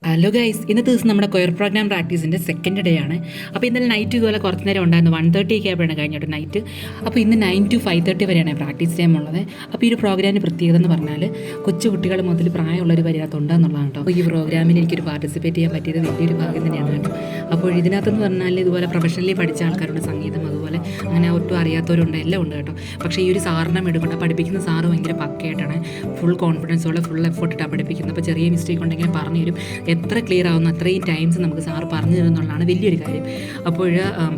Hello guys, ഇന്നത്തെ ദിവസം നമ്മുടെ കൊയർ പ്രോഗ്രാം പ്രാക്ടീസിൻ്റെ സെക്കൻഡ് ഡേ ആണ്. അപ്പോൾ ഇന്നലെ നൈറ്റ് ഇതുപോലെ കുറച്ച് നേരം ഉണ്ടായിരുന്നു. 1:30 ഒക്കെ ആയപ്പോഴാണ് കഴിഞ്ഞിട്ട് നൈറ്റ്. അപ്പോൾ ഇന്ന് 9 to 5:30 വരെയാണ് പ്രാക്ടീസ് ടൈം ഉള്ളത്. അപ്പോൾ ഈ ഒരു പ്രോഗ്രാമിൻ്റെ പ്രത്യേകത എന്ന് പറഞ്ഞാൽ കൊച്ചു കുട്ടികൾ മുതൽ പ്രായമുള്ളവർ വരെ ഉണ്ടെന്നുള്ളതാണ് കേട്ടോ. അപ്പോൾ ഈ പ്രോഗ്രാമിൽ എനിക്കൊരു പാർട്ടിസിപ്പേറ്റ് ചെയ്യാൻ പറ്റിയത് വലിയൊരു ഭാഗ്യം തന്നെയാണ് കേട്ടോ. അപ്പോൾ ഇതിനകത്തെന്ന് പറഞ്ഞാൽ ഇതുപോലെ പ്രൊഫഷണലി പഠിച്ച ആൾക്കാരുണ്ട്, സംഗീതം അതുപോലെ അങ്ങനെ ഒട്ടും അറിയാത്തവരുണ്ട്, എല്ലാം ഉണ്ട് കേട്ടോ. പക്ഷേ ഈ ഒരു സാറിനെ എടുക്കട്ടെ, പഠിപ്പിക്കുന്ന സാറ് ഭയങ്കര പക്കയായിട്ടാണ്, ഫുൾ കോൺഫിഡൻസോടെ ഫുൾ എഫേർട്ടിട്ടാണ് പഠിപ്പിക്കുന്നത്. അപ്പോൾ ചെറിയ മിസ്റ്റേക്ക് ഉണ്ടെങ്കിൽ പറഞ്ഞു തരും, എത്ര ക്ലിയർ ആവുന്ന അത്രയും ടൈംസ് നമുക്ക് സാറ് പറഞ്ഞു തരുമെന്നുള്ളതാണ് വലിയൊരു കാര്യം. അപ്പോൾ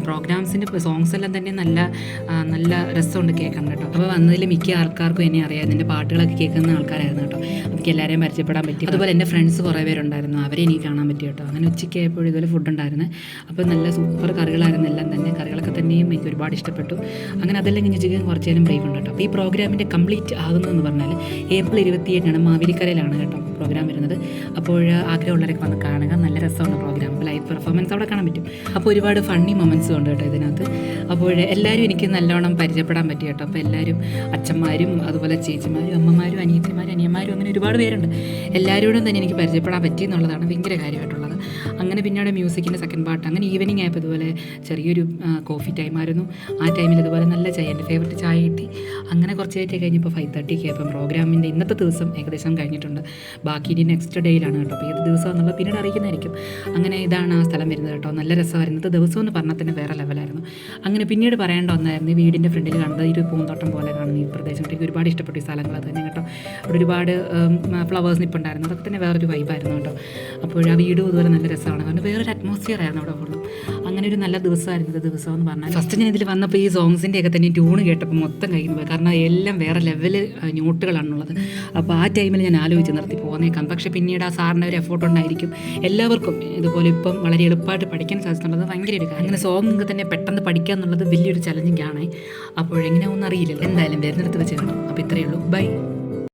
പ്രോഗ്രാംസിൻ്റെ സോങ്സ് എല്ലാം തന്നെ നല്ല രസമുണ്ട് കേൾക്കാൻ കേട്ടോ. അപ്പോൾ വന്നതിൽ മിക്ക ആൾക്കാർക്കും എന്നെ അറിയാം, എൻ്റെ പാട്ടുകളൊക്കെ കേൾക്കുന്ന ആൾക്കാരായിരുന്നു കേട്ടോ. എനിക്ക് എല്ലാവരെയും പരിചയപ്പെടാൻ പറ്റി. അതുപോലെ എൻ്റെ ഫ്രണ്ട്സ് കുറേ പേരുണ്ടായിരുന്നു, അവരെ എനിക്ക് കാണാൻ പറ്റി കേട്ടോ. അങ്ങനെ ഉച്ചയ്ക്ക് ആയപ്പോഴും ഇതുപോലെ ഫുഡ് ഉണ്ടായിരുന്നു. അപ്പോൾ നല്ല സൂപ്പർ കറികളായിരുന്നു എല്ലാം തന്നെ. കറികളൊക്കെ തന്നെയും എനിക്ക് ഒരുപാട് ഇഷ്ടപ്പെട്ടു. അങ്ങനെ അതെല്ലാം കഴിഞ്ഞ് കുറച്ച് നേരം ബ്രേക്ക് ഉണ്ട് കേട്ടോ. അപ്പോൾ ഈ പ്രോഗ്രാമിൻ്റെ കംപ്ലീറ്റ് ആകുന്നതെന്ന് പറഞ്ഞാൽ April 27 മാവേലിക്കരയിലാണ് കേട്ടോ പ്രോഗ്രാം വരുന്നത്. അപ്പോൾ ആഗ്രഹമുള്ളവരൊക്കെ വന്ന് കാണുക, നല്ല രസമാണ് പ്രോഗ്രാം. അപ്പോൾ ലൈവ് പെർഫോമൻസ് അവിടെ കാണാൻ പറ്റും. അപ്പോൾ ഒരുപാട് ഫണ്ണി മൊമെൻറ്റ്സും ഉണ്ട് കേട്ടോ ഇതിനകത്ത്. അപ്പോൾ എല്ലാവരും എനിക്ക് നല്ലോണം പരിചയപ്പെടാൻ പറ്റി കേട്ടോ. അപ്പോൾ എല്ലാവരും അച്ഛന്മാരും അതുപോലെ ചേച്ചിമാരും അമ്മമാരും അനിയത്തിമാരും അനിയന്മാരും അങ്ങനെ ഒരുപാട് പേരുണ്ട്. എല്ലാവരോടും തന്നെ എനിക്ക് പരിചയപ്പെടാൻ പറ്റി എന്നുള്ളതാണ് ഭയങ്കര കാര്യമായിട്ടുള്ളത്. അങ്ങനെ പിന്നീട് മ്യൂസിക്കിൻ്റെ സെക്കൻഡ് പാർട്ട്, അങ്ങനെ ഈവനിങ് ആയപ്പോൾ ഇതുപോലെ ചെറിയൊരു കോഫി ടൈമായിരുന്നു. ആ ടൈമിൽ ഇതുപോലെ നല്ല ചായ, എൻ്റെ ഫേവററ്റ് ചായ കിട്ടി. അങ്ങനെ കുറച്ച് കഴിഞ്ഞ് കഴിഞ്ഞപ്പോൾ 5:30 ആയപ്പോൾ പ്രോഗ്രാമിൻ്റെ ഇന്നത്തെ ദിവസം ഏകദേശം കഴിഞ്ഞിട്ടുണ്ട്. ബാക്കി ഇനി നെക്സ്റ്റ് ഡേയിലാണ് കേട്ടോ. അപ്പോൾ ഏത് ദിവസം എന്നുള്ളത് പിന്നീട് അറിയിക്കുന്നതായിരിക്കും. അങ്ങനെ ഇതാണ് ആ സ്ഥലം വരുന്നത് കേട്ടോ. നല്ല രസമായിരുന്നു. ഇന്നത്തെ ദിവസം എന്ന് പറഞ്ഞാൽ തന്നെ വേറെ ലെവലായിരുന്നു. അങ്ങനെ പിന്നീട് പറയേണ്ട ഒന്നായിരുന്നു, ഈ വീടിൻ്റെ ഫ്രണ്ടിൽ കാണുന്നത് ഒരു പൂന്തോട്ടം പോലെ കാണുന്ന ഈ പ്രദേശം. എനിക്ക് ഒരുപാട് ഇഷ്ടപ്പെട്ടു ഈ സ്ഥലങ്ങൾ. അത് തന്നെ കേട്ടോ. അവിടെ ഒരുപാട് ഫ്ലവേഴ്സ് നിൽപ്പുണ്ടായിരുന്നു. അതൊക്കെ തന്നെ വേറൊരു വൈബായിരുന്നു കേട്ടോ. അപ്പോൾ ആ വീടും ഇതുപോലെ നല്ല രസമാണ്, കാരണം വേറൊരു അറ്റ്മോസ്ഫിയർ ആയിരുന്നു അവിടെ ഫുള്ളും. അങ്ങനെ ഒരു നല്ല ദിവസമായിരുന്നു ദിവസം എന്ന് പറഞ്ഞാൽ. ഫസ്റ്റ് ഞാൻ ഇതിൽ വന്നപ്പോൾ ഈ സോങ്സിൻ്റെ ഒക്കെ തന്നെ ട്യൂണ് കേട്ടപ്പോൾ മൊത്തം കഴിഞ്ഞു പോയി, കാരണം എല്ലാം വേറെ ലെവല് ന്യൂട്ടുകളാണുള്ളത്. അപ്പോൾ ആ ടൈമിൽ ഞാൻ ആലോചിച്ച് നിർത്തി പോന്നേക്കാം. പക്ഷേ പിന്നീട് ആ സാറിൻ്റെ ഒരു എഫോർട്ട് ഉണ്ടായിരിക്കും. എല്ലാവർക്കും ഇതുപോലെ ഇപ്പം വളരെ എളുപ്പമായിട്ട് പഠിക്കാൻ സാധിച്ചിട്ടുള്ളത് ഭയങ്കര ഒരു കാര്യം. അങ്ങനെ സോങ് തന്നെ പെട്ടെന്ന് പഠിക്കുക എന്നുള്ളത് വലിയൊരു ചലഞ്ചിങ് ആണ്. അപ്പോഴെങ്ങനെയാണെന്ന് അറിയില്ലല്ലോ. എന്തായാലും വരുന്നിടത്ത് വെച്ച് കാണാം. അപ്പോൾ ഇത്രയേ ഉള്ളൂ. ബൈ.